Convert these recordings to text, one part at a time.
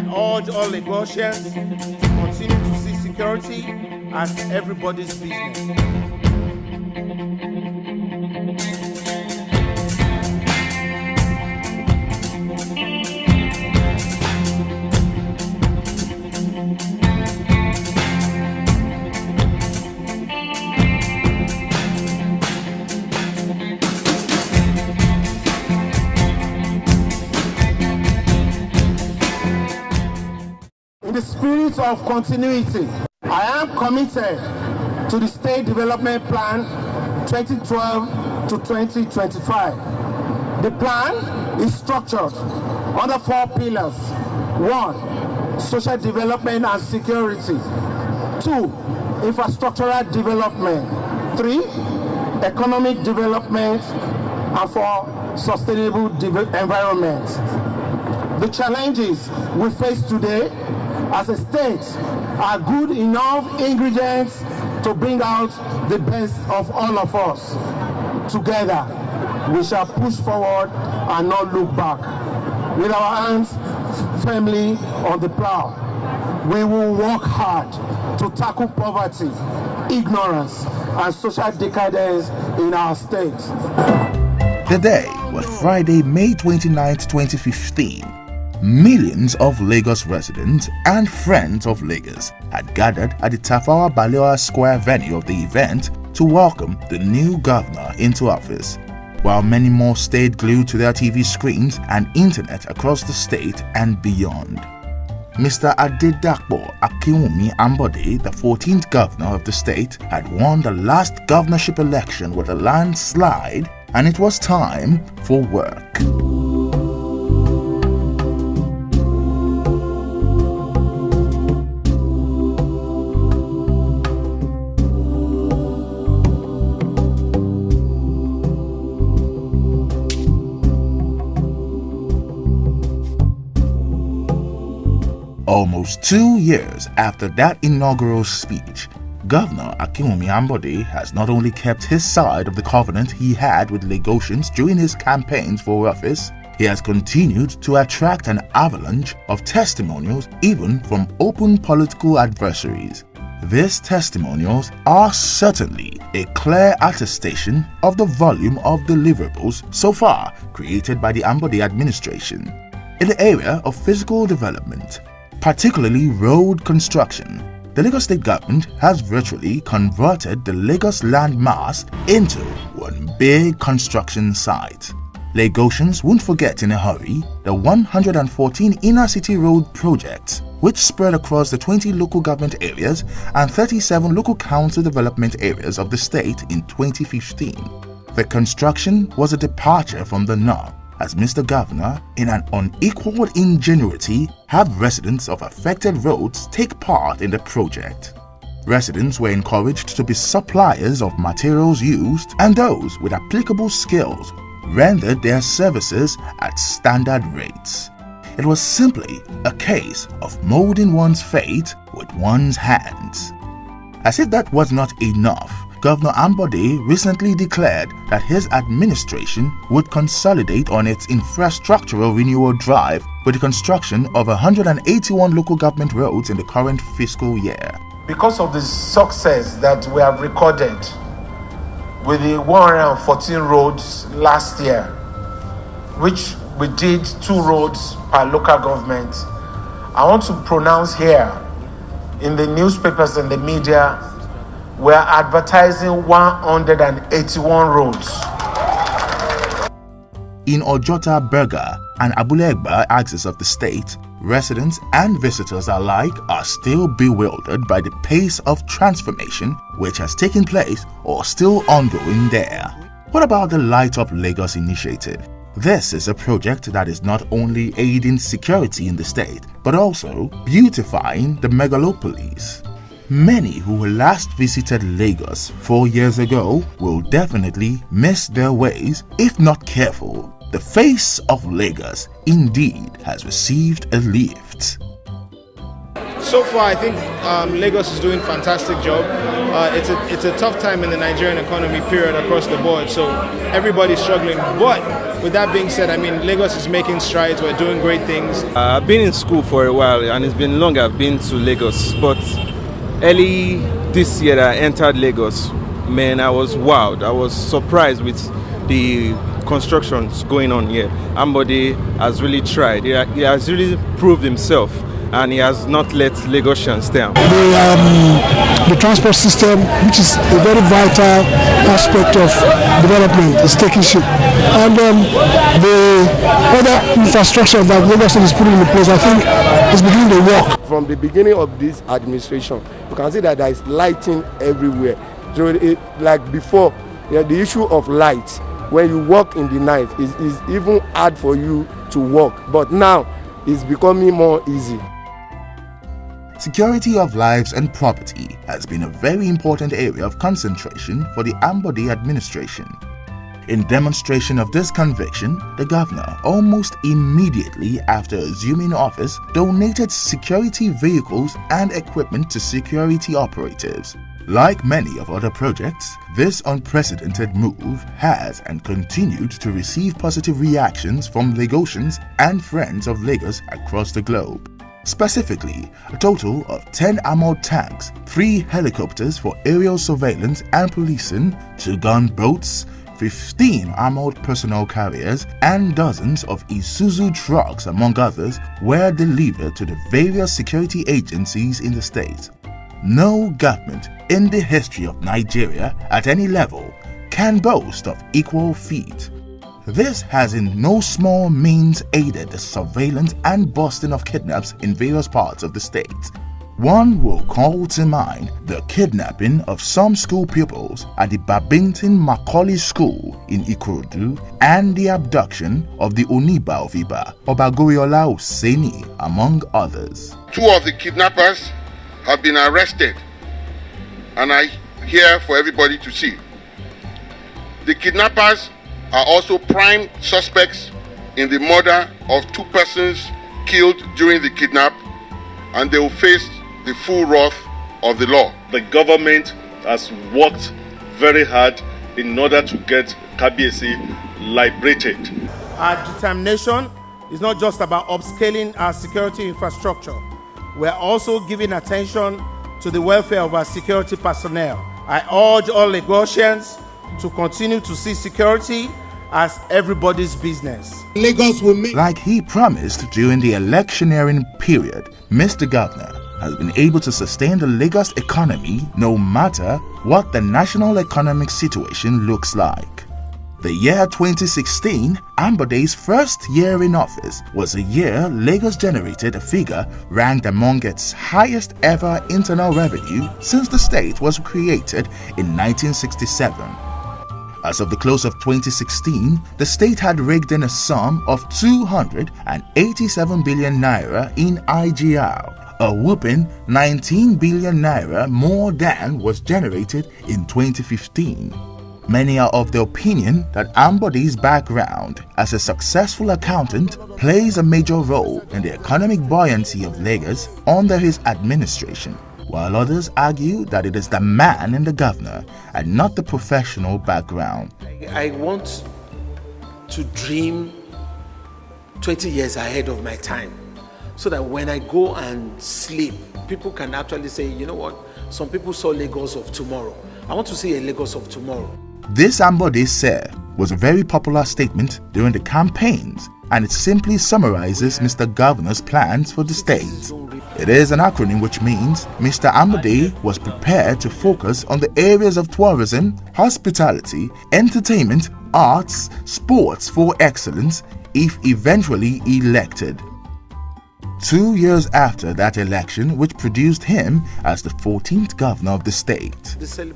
urge all Lagosians to continue to see security as everybody's business. In the spirit of continuity, I am committed to the State Development Plan 2012 to 2025. The plan is structured under 4 pillars. 1. Social development and security. 2. Infrastructural development. 3. Economic development. And 4. Sustainable environment. The challenges we face today as a state are good enough ingredients to bring out the best of all of us. Together, we shall push forward and not look back. With our hands firmly on the plow, we will work hard to tackle poverty, ignorance, and social decadence in our state. The day was Friday, May 29, 2015. Millions of Lagos residents and friends of Lagos had gathered at the Tafawa Balewa Square venue of the event to welcome the new governor into office, while many more stayed glued to their TV screens and internet across the state and beyond. Mr. Adedapo Akinwumi Ambode, the 14th governor of the state, had won the last governorship election with a landslide, and it was time for work. Almost 2 years after that inaugural speech, Governor Akinwumi Ambode has not only kept his side of the covenant he had with Lagosians during his campaigns for office, he has continued to attract an avalanche of testimonials even from open political adversaries. These testimonials are certainly a clear attestation of the volume of deliverables so far created by the Ambode administration. In the area of physical development, particularly road construction, the Lagos State government has virtually converted the Lagos landmass into one big construction site. Lagosians won't forget in a hurry the 114 inner city road projects which spread across the 20 local government areas and 37 local council development areas of the state in 2015. The construction was a departure from the norm, as Mr. Governor, in an unequaled ingenuity, had residents of affected roads take part in the project. Residents were encouraged to be suppliers of materials used, and those with applicable skills rendered their services at standard rates. It was simply a case of molding one's fate with one's hands. As if that was not enough, Governor Ambode recently declared that his administration would consolidate on its infrastructural renewal drive with the construction of 181 local government roads in the current fiscal year. Because of the success that we have recorded with the 114 roads last year, which we did 2 roads per local government, I want to pronounce here in the newspapers and the media, we are advertising 181 roads. In Ojota, Berga, and Abulegba axis of the state, residents and visitors alike are still bewildered by the pace of transformation which has taken place or still ongoing there. What about the Light Up Lagos initiative? This is a project that is not only aiding security in the state, but also beautifying the megalopolis. Many who last visited Lagos 4 years ago will definitely miss their ways if not careful. The face of Lagos indeed has received a lift. So far, I think Lagos is doing a fantastic job. It's a tough time in the Nigerian economy, period, across the board. So everybody's struggling. But with that being said, I mean, Lagos is making strides. We're doing great things. I've been in school for a while, and it's been long I've been to Lagos. But early this year I entered Lagos, man, I was wowed. I was surprised with the constructions going on here. Ambode has really tried. He has really proved himself, and he has not let Lagosians down. The transport system, which is a very vital aspect of development, is taking shape. And the other infrastructure that Lagos is putting in place, I think, is beginning to work. From the beginning of this administration, you can see that there is lighting everywhere. So like before, the issue of light, when you walk in the night, is even hard for you to walk. But now, it's becoming more easy. Security of lives and property has been a very important area of concentration for the Ambode administration. In demonstration of this conviction, the governor, almost immediately after assuming office, donated security vehicles and equipment to security operatives. Like many of other projects, this unprecedented move has and continued to receive positive reactions from Lagosians and friends of Lagos across the globe. Specifically, a total of 10 armored tanks, 3 helicopters for aerial surveillance and policing, 2 gunboats, 15 armored personnel carriers, and dozens of Isuzu trucks, among others, were delivered to the various security agencies in the state. No government in the history of Nigeria at any level can boast of equal feat. This has in no small means aided the surveillance and busting of kidnaps in various parts of the state. One will call to mind the kidnapping of some school pupils at the Babington Macaulay School in Ikorodu and the abduction of the Oniba of Iba, Obagoriola Hussaini, among others. 2 of the kidnappers have been arrested and are here for everybody to see. The kidnappers are also prime suspects in the murder of 2 persons killed during the kidnap, and they will face the full wrath of the law. The government has worked very hard in order to get Kabiyesi liberated. Our determination is not just about upscaling our security infrastructure. We are also giving attention to the welfare of our security personnel. I urge all Lagosians to continue to see security as everybody's business. Lagos will make, like he promised during the electioneering period, Mr. Governor has been able to sustain the Lagos economy no matter what the national economic situation looks like. The year 2016, Ambode's first year in office, was a year Lagos generated a figure ranked among its highest ever internal revenue since the state was created in 1967. As of the close of 2016, the state had raked in a sum of 287 billion naira in IGR, a whopping 19 billion naira more than was generated in 2015. Many are of the opinion that Ambode's background as a successful accountant plays a major role in the economic buoyancy of Lagos under his administration, while others argue that it is the man in the governor and not the professional background. I want to dream 20 years ahead of my time, so that when I go and sleep, people can actually say, you know what, some people saw Lagos of tomorrow. I want to see a Lagos of tomorrow. This Ambode said was a very popular statement during the campaigns, and it simply summarizes Mr. Governor's plans for the state. It is an acronym which means Mr. Ambode was prepared to focus on the areas of tourism, hospitality, entertainment, arts, sports for excellence if eventually elected. 2 years after that election, which produced him as the 14th governor of the state,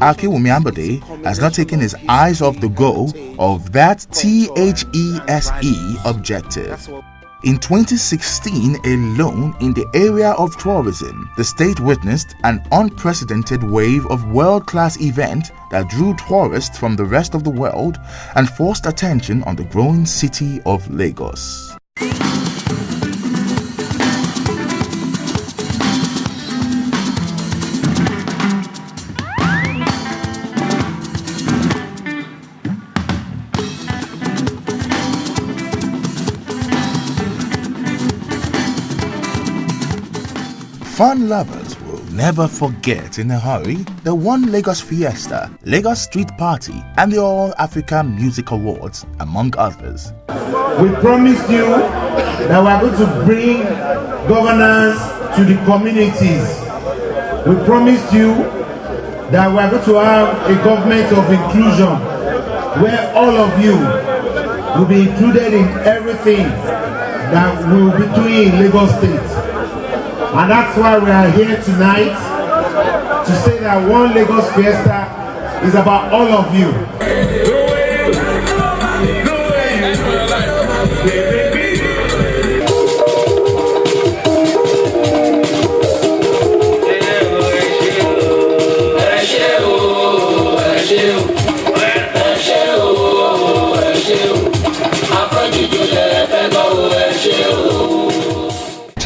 Akinwumi Ambode has not taken his eyes off the goal of that THESE objective. In 2016 alone, in the area of tourism, the state witnessed an unprecedented wave of world-class events that drew tourists from the rest of the world and forced attention on the growing city of Lagos. Fun lovers will never forget in a hurry the One Lagos Fiesta, Lagos Street Party, and the All Africa Music Awards, among others. We promised you that we are going to bring governance to the communities. We promised you that we are going to have a government of inclusion where all of you will be included in everything that we will be doing in Lagos State. And that's why we are here tonight to say that One Lagos Fiesta is about all of you.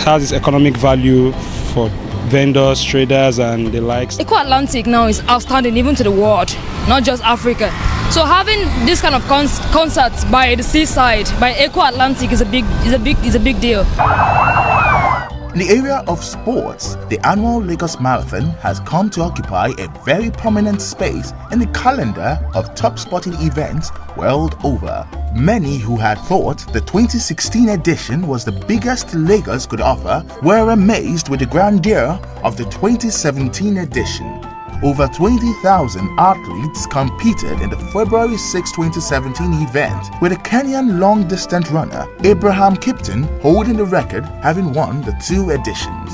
Has its economic value for vendors, traders, and the likes. Eco Atlantic now is outstanding even to the world, not just Africa. So having this kind of concerts by the seaside, by Eco Atlantic, is a big deal. In the area of sports, the annual Lagos Marathon has come to occupy a very prominent space in the calendar of top sporting events world over. Many who had thought the 2016 edition was the biggest Lagos could offer were amazed with the grandeur of the 2017 edition. Over 20,000 athletes competed in the February 6, 2017 event, with a Kenyan long-distance runner, Abraham Kipton, holding the record, having won the two editions.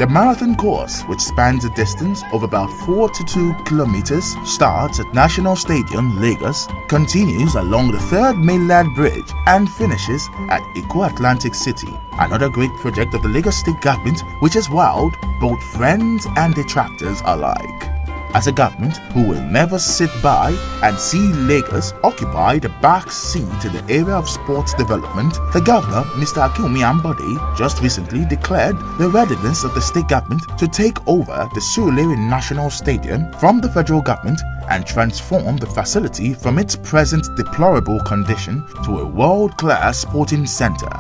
The marathon course, which spans a distance of about 42 kilometers, starts at National Stadium, Lagos, continues along the 3rd Mainland Bridge, and finishes at Eco Atlantic City, another great project of the Lagos State government which has wowed both friends and detractors alike. As a government who will never sit by and see Lagos occupy the back seat in the area of sports development, the governor, Mr. Akinwumi Ambode, just recently declared the readiness of the state government to take over the Surulere National Stadium from the federal government and transform the facility from its present deplorable condition to a world-class sporting center.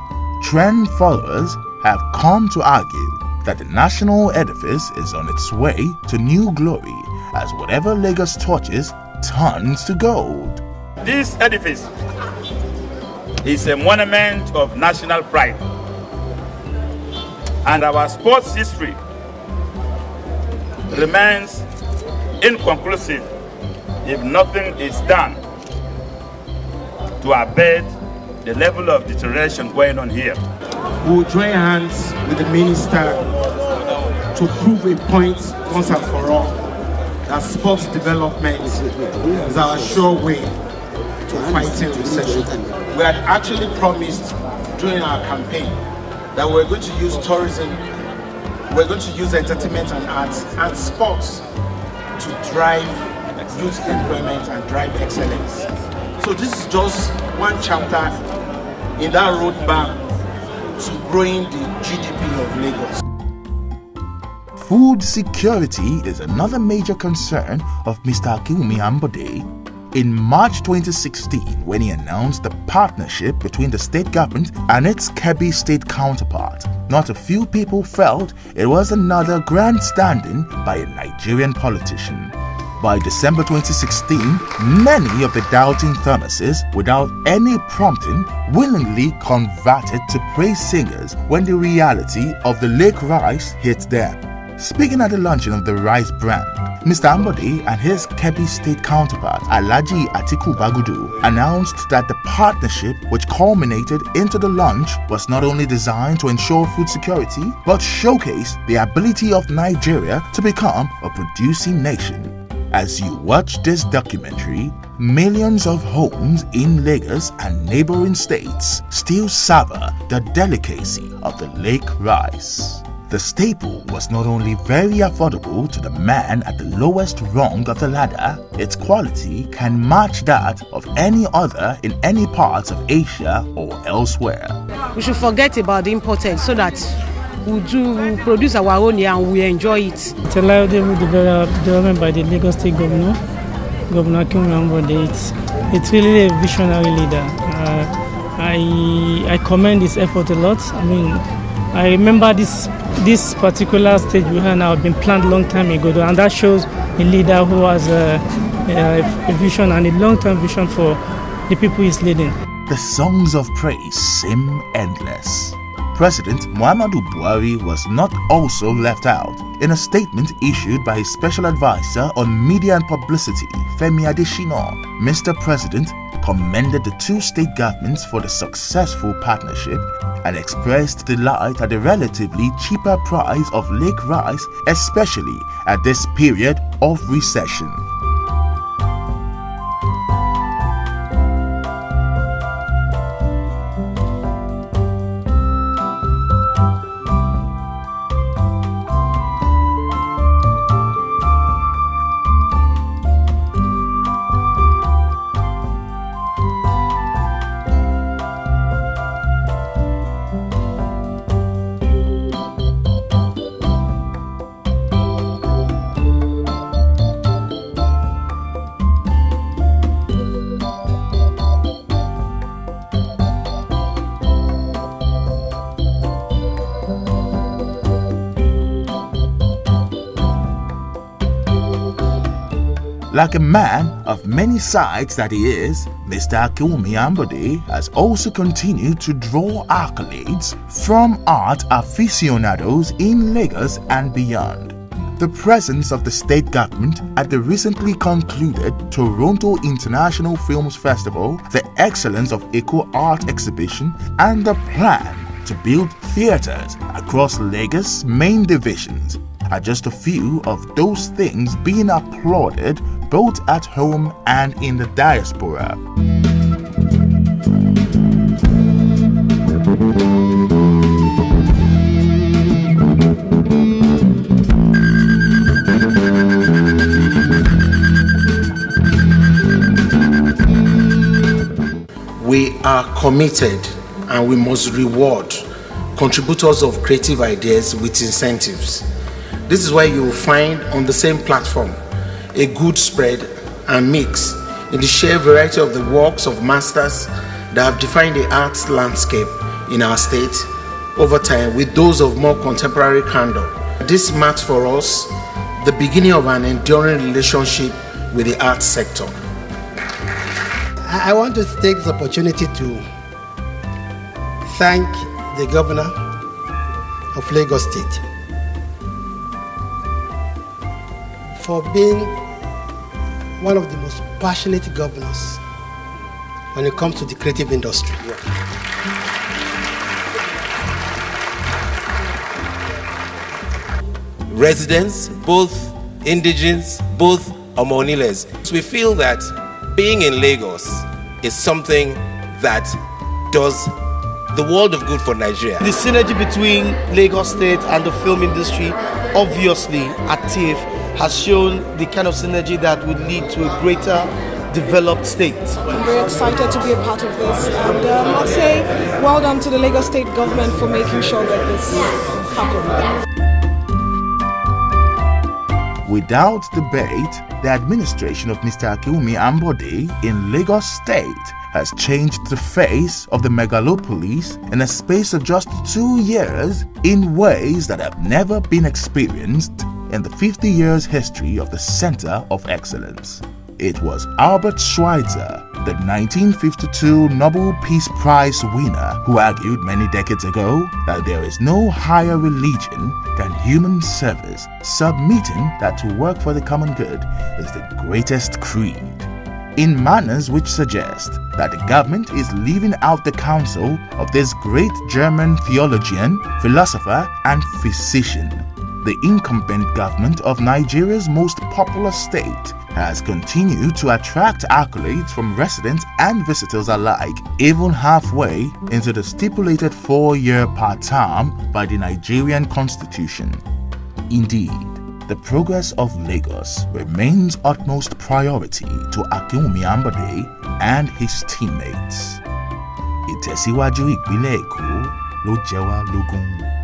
Trend followers have come to argue that the national edifice is on its way to new glory as whatever Lagos touches turns to gold. This edifice is a monument of national pride, and our sports history remains inconclusive if nothing is done to abate the level of deterioration going on here. We will join hands with the minister to prove a point once and for all that sports development is our sure way to fighting recession. We had actually promised during our campaign that we're going to use tourism, we're going to use entertainment and arts and sports to drive youth employment and drive excellence. So this is just one chapter in that roadmap to growing the GDP of Lagos. Food security is another major concern of Mr. Akinwumi Ambode. In March 2016, when he announced the partnership between the state government and its Kebbi state counterpart, not a few people felt it was another grandstanding by a Nigerian politician. By December 2016, many of the doubting Thomases, without any prompting, willingly converted to praise singers when the reality of the Lake rice hit them. Speaking at the launching of the rice brand, Mr. Ambode and his Kebbi state counterpart, Alhaji Atiku Bagudu, announced that the partnership, which culminated into the launch, was not only designed to ensure food security, but showcase the ability of Nigeria to become a producing nation. As you watch this documentary, millions of homes in Lagos and neighboring states still savor the delicacy of the lake rice. The staple was not only very affordable to the man at the lowest rung of the ladder, its quality can match that of any other in any parts of Asia or elsewhere. We should forget about the imported so that we produce our own here and we enjoy it. It's a laudable development by the Lagos State Governor, Governor Akinwumi Ambode. It's really a visionary leader. I commend his effort a lot. I mean, I remember this particular stage we have now been planned a long time ago, and that shows a leader who has a vision and a long-term vision for the people he's leading. The songs of praise seem endless. President Muhammadu Buhari was not also left out. In a statement issued by his special advisor on media and publicity, Femi Adesina, Mr. President commended the two state governments for the successful partnership and expressed delight at the relatively cheaper price of lake rice, especially at this period of recession. Like a man of many sides that he is, Mr. Akinwumi Ambode has also continued to draw accolades from art aficionados in Lagos and beyond. The presence of the state government at the recently concluded Toronto International Films Festival, the excellence of Eco Art Exhibition, and the plan to build theatres across Lagos' main divisions are just a few of those things being applauded both at home and in the diaspora. We are committed and we must reward contributors of creative ideas with incentives. This is why you will find on the same platform a good spread and mix in the sheer variety of the works of masters that have defined the arts landscape in our state over time with those of more contemporary candor. This marks for us the beginning of an enduring relationship with the arts sector. I want to take this opportunity to thank the Governor of Lagos State for being one of the most passionate governors when it comes to the creative industry. Residents, both indigenes, both Omoniles, we feel that being in Lagos is something that does the world of good for Nigeria. The synergy between Lagos State and the film industry, obviously at TIFF, has shown the kind of synergy that would lead to a greater developed state. I'm very excited to be a part of this, and I'll say well done to the Lagos State government for making sure that this happens. Without debate, the administration of Mr. Akinwumi Ambode in Lagos State has changed the face of the megalopolis in a space of just 2 years in ways that have never been experienced in the 50 years history of the Center of Excellence. It was Albert Schweitzer, the 1952 Nobel Peace Prize winner, who argued many decades ago that there is no higher religion than human service, submitting that to work for the common good is the greatest creed, in manners which suggest that the government is leaving out the counsel of this great German theologian, philosopher, and physician. The incumbent government of Nigeria's most populous state has continued to attract accolades from residents and visitors alike, even halfway into the stipulated 4-year part-term by the Nigerian Constitution. Indeed, the progress of Lagos remains utmost priority to Akinwumi Ambode and his teammates. Ìtẹ̀síwájú ìpínlẹ̀ Èkó ló jẹ wá lógún.